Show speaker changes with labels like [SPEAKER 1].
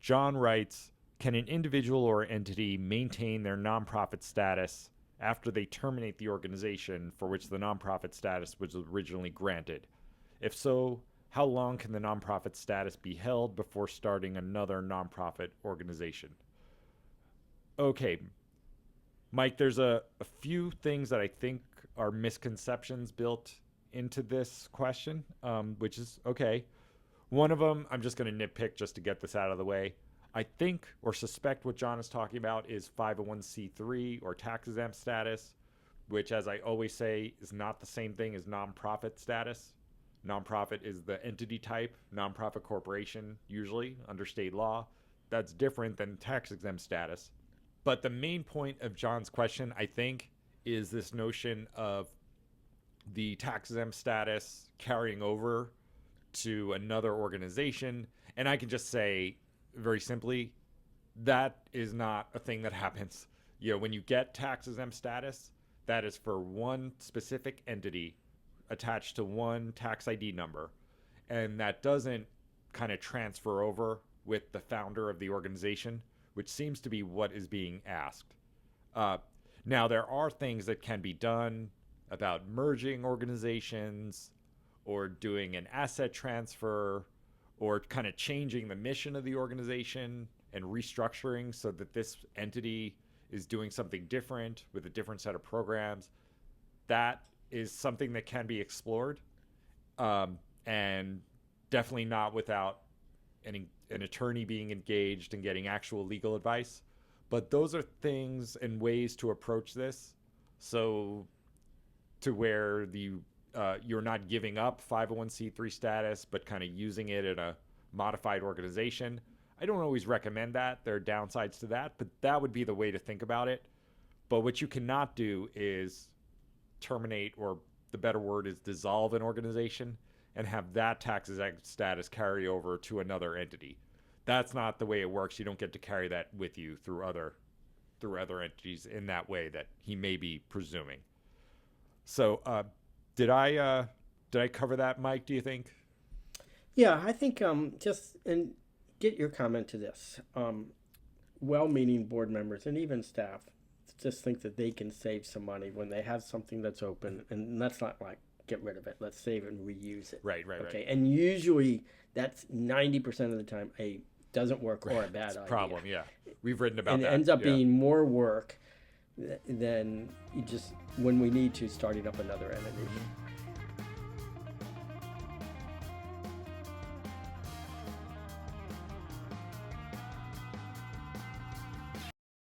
[SPEAKER 1] John writes, can an individual or entity maintain their nonprofit status after they terminate the organization for which the nonprofit status was originally granted? If so, how long can the nonprofit status be held before starting another nonprofit organization? Okay, Mike, there's a few things that I think are misconceptions built into this question, which is okay. One of them, I'm just going to nitpick just to get this out of the way. I think or suspect what John is talking about is 501c3 or tax-exempt status, which, as I always say, is not the same thing as nonprofit status. Nonprofit is the entity type, nonprofit corporation, usually under state law. That's different than tax-exempt status. But the main point of John's question, I think, is this notion of the tax-exempt status carrying over to another organization. And I can just say very simply, that is not a thing that happens. When you get tax-exempt status, that is for one specific entity attached to one tax ID number. And that doesn't kind of transfer over with the founder of the organization, which seems to be what is being asked. Now, there are things that can be done about merging organizations or doing an asset transfer or kind of changing the mission of the organization and restructuring so that this entity is doing something different with a different set of programs. That is something that can be explored, and definitely not without an attorney being engaged and getting actual legal advice. But those are things and ways to approach this so to where you're not giving up 501c3 status, but kind of using it in a modified organization. I don't always recommend that. There are downsides to that, but that would be the way to think about it. But what you cannot do is terminate, or the better word is dissolve, an organization and have that tax exempt status carry over to another entity. That's not the way it works. You don't get to carry that with you through other entities in that way that he may be presuming. So, did I cover that, Mike? Do you think?
[SPEAKER 2] Yeah, I think just and get your comment to this. Well-meaning board members and even staff just think that they can save some money when they have something that's open, and that's not like get rid of it. Let's save it and reuse it.
[SPEAKER 1] Right.
[SPEAKER 2] Okay, and usually that's 90% of the time a doesn't work or a bad idea.
[SPEAKER 1] Problem. Yeah, we've written about
[SPEAKER 2] and
[SPEAKER 1] that.
[SPEAKER 2] And it ends up being more work than you just when we need to starting up another entity.